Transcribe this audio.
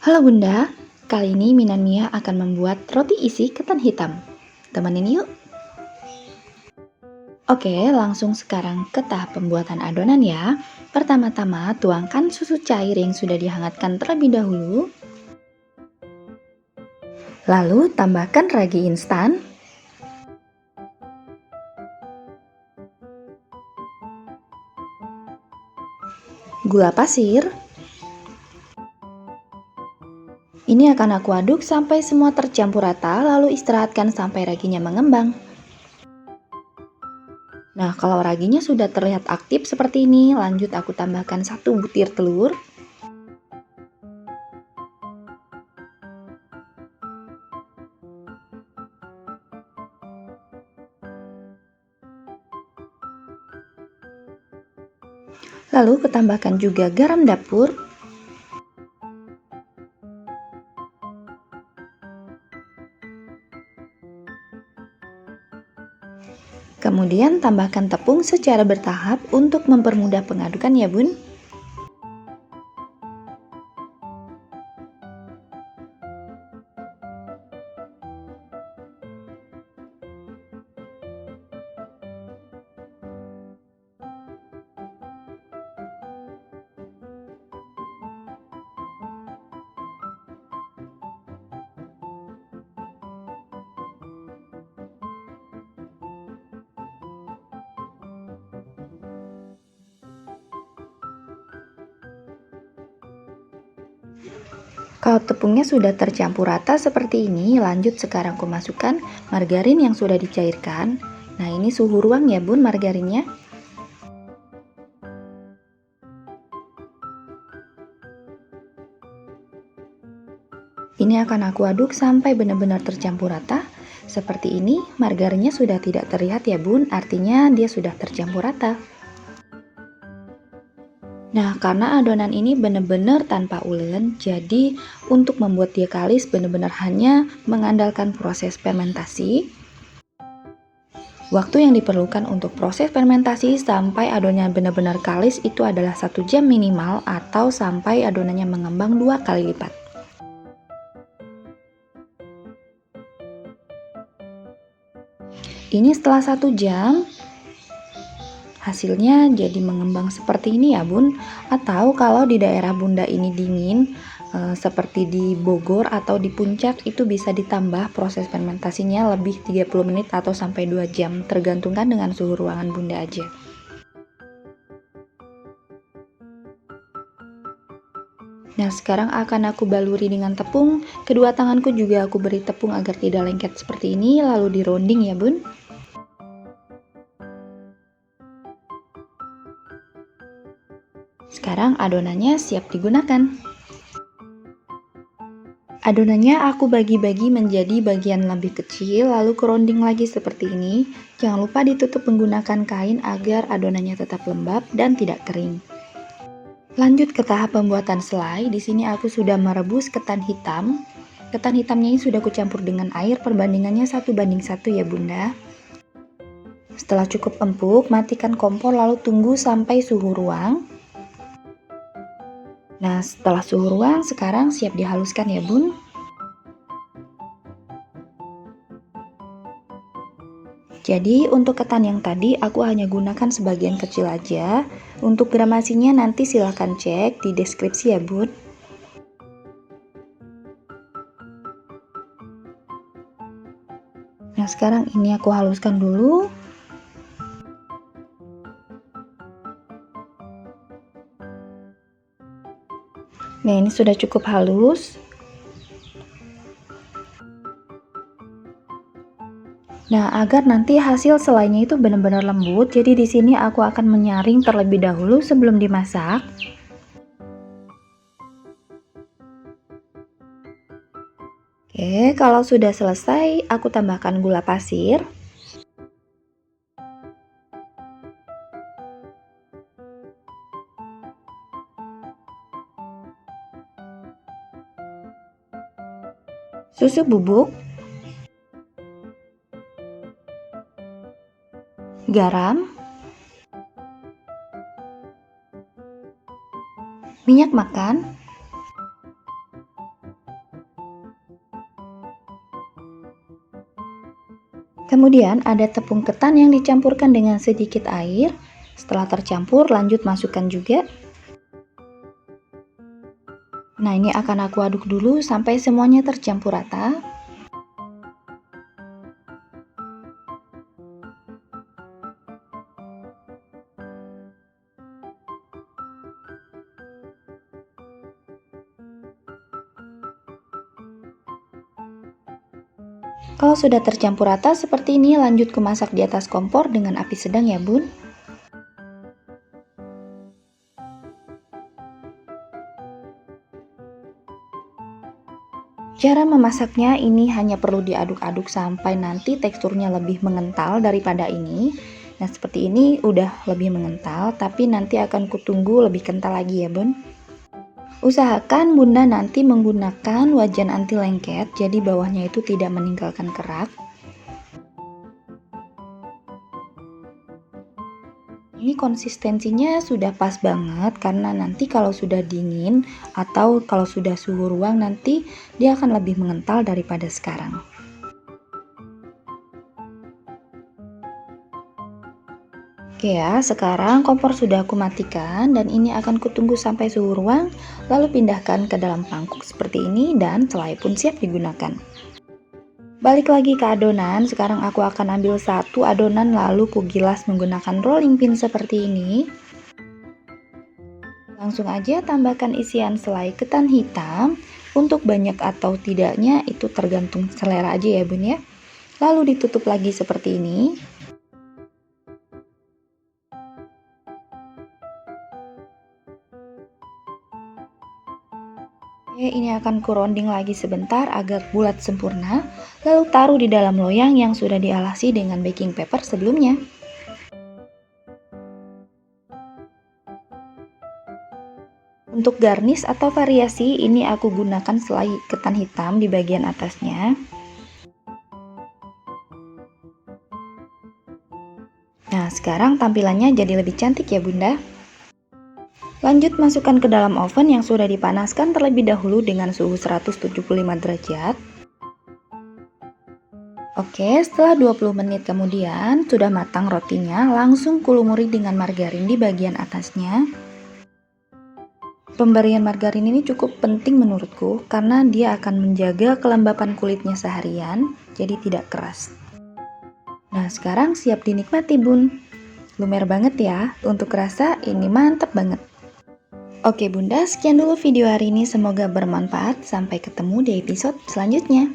Halo Bunda, kali ini Mina Mia akan membuat roti isi ketan hitam. Temenin yuk. Oke, langsung sekarang ke tahap pembuatan adonan ya. Pertama-tama tuangkan susu cair yang sudah dihangatkan terlebih dahulu. Lalu tambahkan ragi instan, gula pasir. Ini akan aku aduk sampai semua tercampur rata, lalu istirahatkan sampai raginya mengembang. Nah, kalau raginya sudah terlihat aktif seperti ini, lanjut aku tambahkan 1 butir telur. Lalu ketambahkan juga garam dapur. Kemudian tambahkan tepung secara bertahap untuk mempermudah pengadukan ya Bun. Kalau tepungnya sudah tercampur rata seperti ini, lanjut sekarang aku masukkan margarin yang sudah dicairkan. Nah, ini suhu ruang ya Bun margarinnya. Ini akan aku aduk sampai benar-benar tercampur rata. Seperti ini, margarinnya sudah tidak terlihat ya Bun, artinya dia sudah tercampur rata. Nah, karena adonan ini benar-benar tanpa ulen, jadi untuk membuat dia kalis benar-benar hanya mengandalkan proses fermentasi. Waktu yang diperlukan untuk proses fermentasi sampai adonannya benar-benar kalis itu adalah 1 jam minimal atau sampai adonannya mengembang 2 kali lipat. Ini setelah 1 jam, hasilnya jadi mengembang seperti ini ya Bun. Atau kalau di daerah Bunda ini dingin, seperti di Bogor atau di Puncak, itu bisa ditambah proses fermentasinya lebih 30 menit atau sampai 2 jam, tergantungkan dengan suhu ruangan Bunda aja. Nah, sekarang akan aku baluri dengan tepung. Kedua tanganku juga aku beri tepung agar tidak lengket seperti ini, lalu dironding ya Bun. Sekarang adonannya siap digunakan. Adonannya aku bagi-bagi menjadi bagian lebih kecil, lalu keronding lagi seperti ini. Jangan lupa ditutup menggunakan kain agar adonannya tetap lembab dan tidak kering. Lanjut ke tahap pembuatan selai. Di sini aku sudah merebus ketan hitam. Ketan hitamnya ini sudah kucampur dengan air, perbandingannya 1:1 ya Bunda. Setelah cukup empuk, matikan kompor lalu tunggu sampai suhu ruang. Nah, setelah suhu ruang, sekarang siap dihaluskan ya Bun. Jadi untuk ketan yang tadi aku hanya gunakan sebagian kecil aja. Untuk gramasinya nanti silahkan cek di deskripsi ya Bun. Nah, sekarang ini aku haluskan dulu. Nah, ini sudah cukup halus. Nah, agar nanti hasil selainya itu benar-benar lembut, jadi di sini aku akan menyaring terlebih dahulu sebelum dimasak. Oke, kalau sudah selesai, aku tambahkan gula pasir. Susu bubuk, garam, minyak makan, Kemudian ada tepung ketan yang dicampurkan dengan sedikit air. Setelah tercampur, lanjut masukkan juga. Nah, ini akan aku aduk dulu sampai semuanya tercampur rata. Kalau sudah tercampur rata seperti ini, lanjut ke masak di atas kompor dengan api sedang ya bun. Cara memasaknya ini hanya perlu diaduk-aduk sampai nanti teksturnya lebih mengental daripada ini. Nah, seperti ini udah lebih mengental, tapi nanti akan kutunggu lebih kental lagi ya bun. Usahakan bunda nanti menggunakan wajan anti lengket, jadi bawahnya itu tidak meninggalkan kerak. Ini konsistensinya sudah pas banget karena nanti kalau sudah dingin atau kalau sudah suhu ruang nanti dia akan lebih mengental daripada sekarang. Oke ya, sekarang kompor sudah aku matikan dan ini akan kutunggu sampai suhu ruang, lalu pindahkan ke dalam mangkuk seperti ini dan selai pun siap digunakan. Balik lagi ke adonan, sekarang aku akan ambil satu adonan lalu kugilas menggunakan rolling pin seperti ini. Langsung aja tambahkan isian selai ketan hitam, untuk banyak atau tidaknya itu tergantung selera aja ya bun ya. Lalu ditutup lagi seperti ini. Oke, ini akan kuronding lagi sebentar agar bulat sempurna, lalu taruh di dalam loyang yang sudah dialasi dengan baking paper sebelumnya. Untuk garnish atau variasi, ini aku gunakan selai ketan hitam di bagian atasnya. Nah, sekarang tampilannya jadi lebih cantik ya bunda. Lanjut masukkan ke dalam oven yang sudah dipanaskan terlebih dahulu dengan suhu 175 derajat. Oke, setelah 20 menit kemudian sudah matang rotinya, langsung kulumuri dengan margarin di bagian atasnya. Pemberian margarin ini cukup penting menurutku karena dia akan menjaga kelembapan kulitnya seharian, jadi tidak keras. Nah, sekarang siap dinikmati bun. Lumer banget ya, untuk rasa ini mantep banget. Oke bunda, sekian dulu video hari ini, semoga bermanfaat. Sampai ketemu di episode selanjutnya.